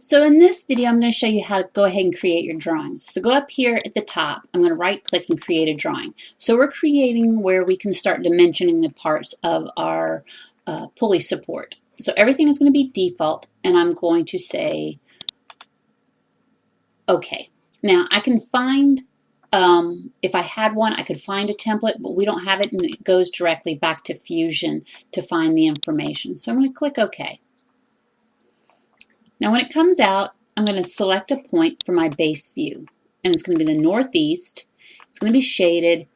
So in this video, I'm going to show you how to go ahead and create your drawings. So go up here at the top, I'm going to right click and create a drawing. So we're creating where we can start dimensioning the parts of our pulley support. So everything is going to be default, and I'm going to say OK. Now I can find, if I had one, I could find a template, but we don't have it, and it goes directly back to Fusion to find the information. So I'm going to click OK. Now when it comes out, I'm going to select a point for my base view, and it's going to be the northeast. It's going to be shaded,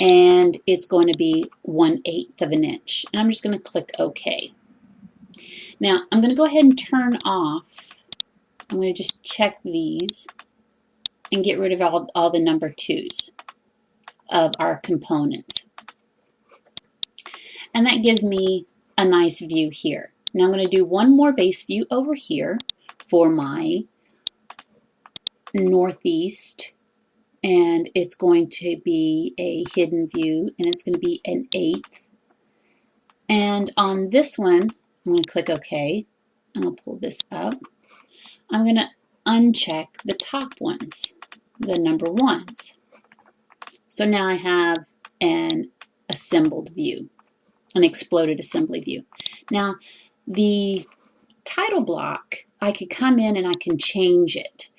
and it's going to be 1/8 of an inch. And I'm just going to click OK. Now I'm going to go ahead and turn off. I'm going to just check these and get rid of all the number 2s of our components. And that gives me a nice view here. Now I'm going to do one more base view over here for my northeast, and it's going to be a hidden view, and it's going to be 1/8. And on this one, I'm going to click OK. I'm going to pull this up. I'm going to uncheck the top ones, the number 1s. So now I have an assembled view, an exploded assembly view. Now the title block, I could come in and I can change it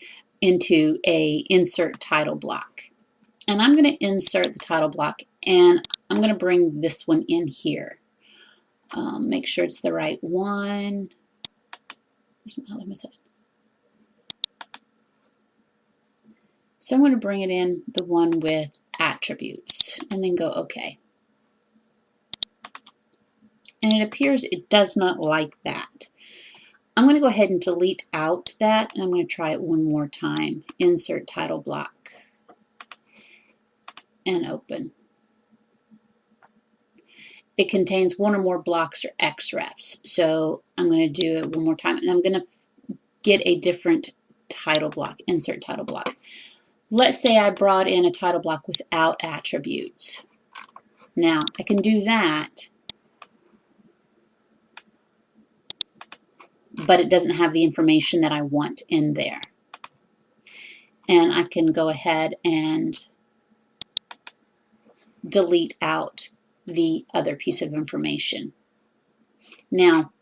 into a insert title block. And I'm going to insert the title block, and I'm going to bring this one in here. Make sure it's the right one. So I'm going to bring it in, the one with attributes, and then go OK. And it appears it does not like that. I'm going to go ahead and delete out that, and I'm going to try it one more time. Insert title block and open. It contains one or more blocks or XREFs, so I'm going to do it one more time, and I'm going to get a different title block, insert title block. Let's say I brought in a title block without attributes. Now I can do that, but it doesn't have the information that I want in there. And I can go ahead and delete out the other piece of information. Now,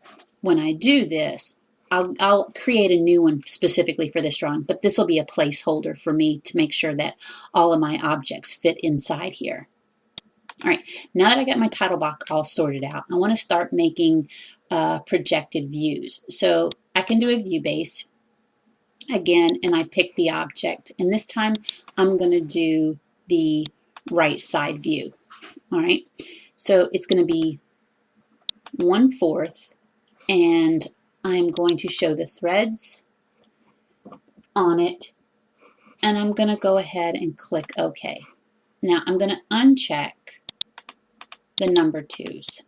when I do this, I'll create a new one specifically for this drawing, but this will be a placeholder for me to make sure that all of my objects fit inside here. All right, now that I got my title block all sorted out, I want to start making projected views. So I can do a view base again, and I pick the object, and this time I'm going to do the right side view. All right, so it's going to be 1/4, and I'm going to show the threads on it, and I'm going to go ahead and click OK. Now I'm going to uncheck the number 2s.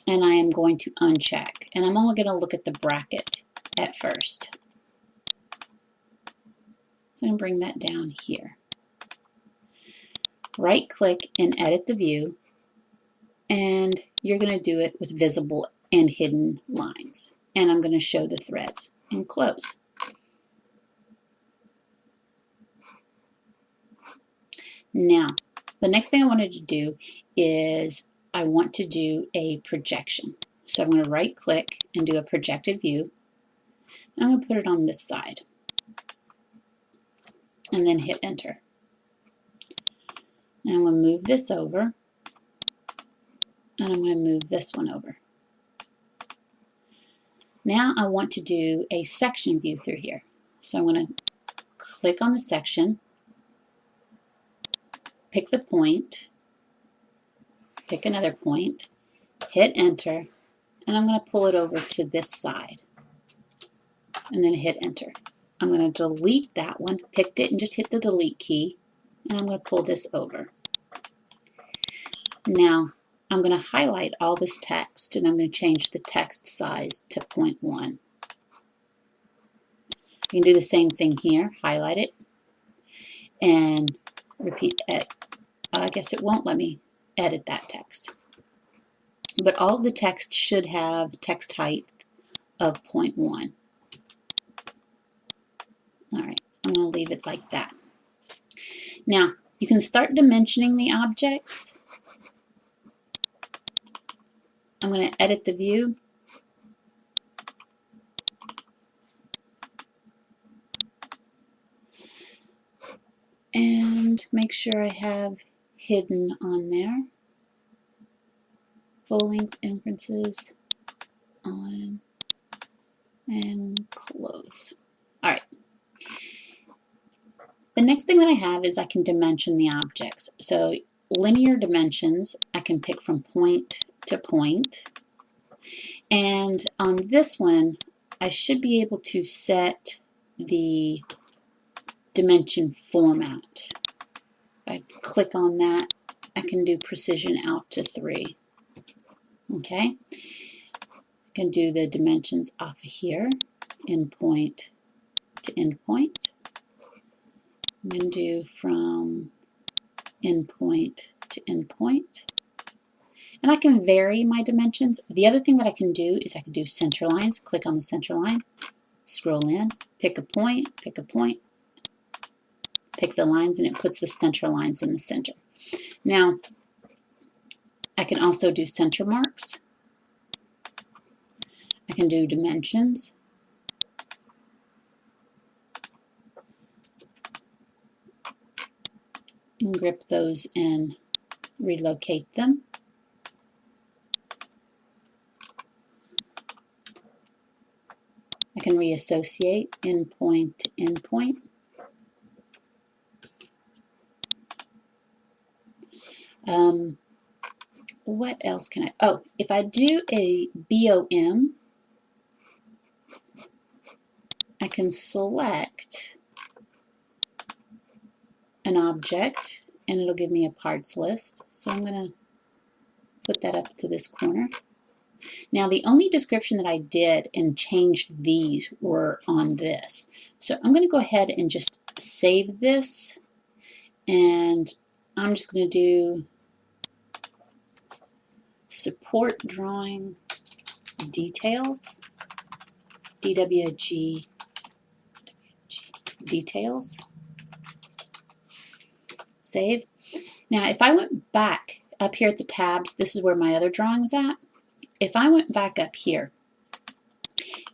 And I am going to uncheck, and I'm only going to look at the bracket at first. So I'm going to bring that down here. Right click and edit the view, and you're going to do it with visible and hidden lines. And I'm going to show the threads and close. Now, the next thing I wanted to do is I want to do a projection. So I'm going to right click and do a projected view. And I'm going to put it on this side. And then hit enter. Now I'm going to move this over. And I'm going to move this one over. Now I want to do a section view through here. So I'm going to click on the section, pick the point, pick another point, hit enter, and I'm going to pull it over to this side, and then hit enter. I'm going to delete that one, picked it, and just hit the delete key, and I'm going to pull this over. Now I'm going to highlight all this text, and I'm going to change the text size to 0.1. You can do the same thing here, highlight it, and repeat edit. I guess it won't let me edit that text. But all of the text should have text height of 0.1. All right, I'm going to leave it like that. Now, you can start dimensioning the objects. I'm going to edit the view. And make sure I have hidden on there. Full length inferences on and close. All right. The next thing that I have is I can dimension the objects. So linear dimensions, I can pick from point to point. And on this one, I should be able to set the dimension format. If I click on that, I can do precision out to 3. Okay, I can do the dimensions off of here, endpoint to endpoint. I'm going to do from endpoint to endpoint. And I can vary my dimensions. The other thing that I can do is I can do center lines. Click on the center line, scroll in, pick a point, pick the lines, and it puts the center lines in the center. Now, I can also do center marks. I can do dimensions. And grip those and relocate them. I can reassociate endpoint to endpoint. What else can I? Oh, if I do a BOM, I can select an object and it'll give me a parts list. So I'm going to put that up to this corner. Now the only description that I did and changed these were on this. So I'm going to go ahead and just save this, and I'm just going to do support drawing details, DWG Details. Save. Now if I went back up here at the tabs, this is where my other drawing was at. If I went back up here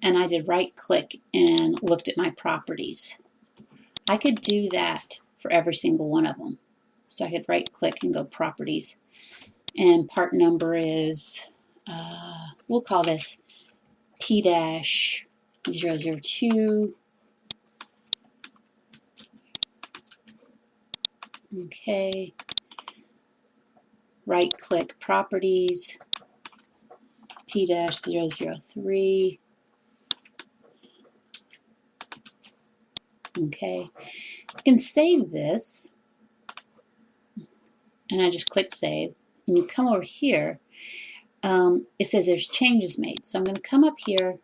and I did right click and looked at my properties, I could do that for every single one of them. So I could right click and go properties, and part number is, we'll call this P-002. Okay, right click properties, P-003. Okay, I can save this, and I just click save, and you come over here, it says there's changes made. So I'm going to come up here,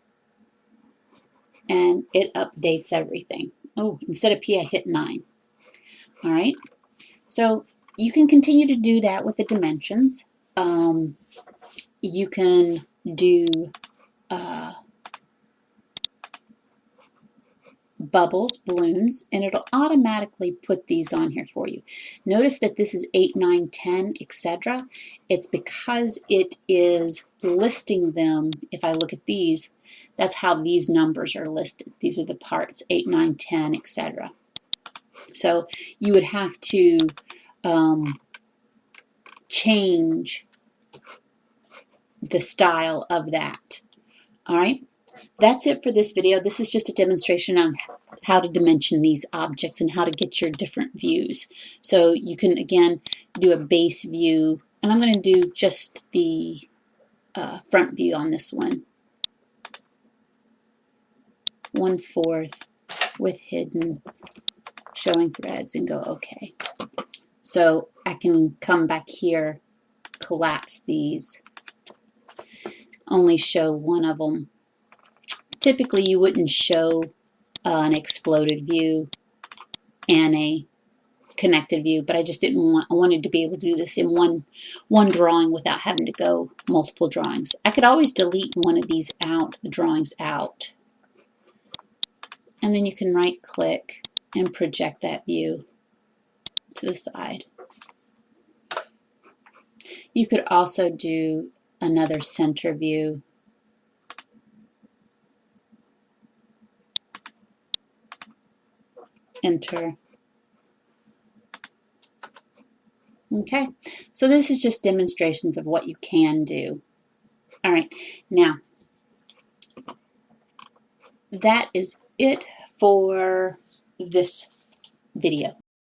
and it updates everything. Oh, instead of P, I hit 9. All right, so you can continue to do that with the dimensions. You can do bubbles, balloons, and it'll automatically put these on here for you. Notice that this is 8, 9, 10, etc. It's because it is listing them. If I look at these, that's how these numbers are listed. These are the parts, 8, 9, 10, etc. So you would have to change the style of that. All right, that's it for this video. This is just a demonstration on how to dimension these objects and how to get your different views. So you can, again, do a base view, and I'm going to do just the front view on this one. 1/4 with hidden, showing threads, and go OK. So I can come back here, collapse these, only show one of them. Typically you wouldn't show an exploded view and a connected view, but I just didn't want, I wanted to be able to do this in one drawing without having to go multiple drawings. I could always delete one of these out, the drawings out. And then you can right click and project that view to the side. You could also do another center view. Enter. Okay, so this is just demonstrations of what you can do. All right, now that is it for this video.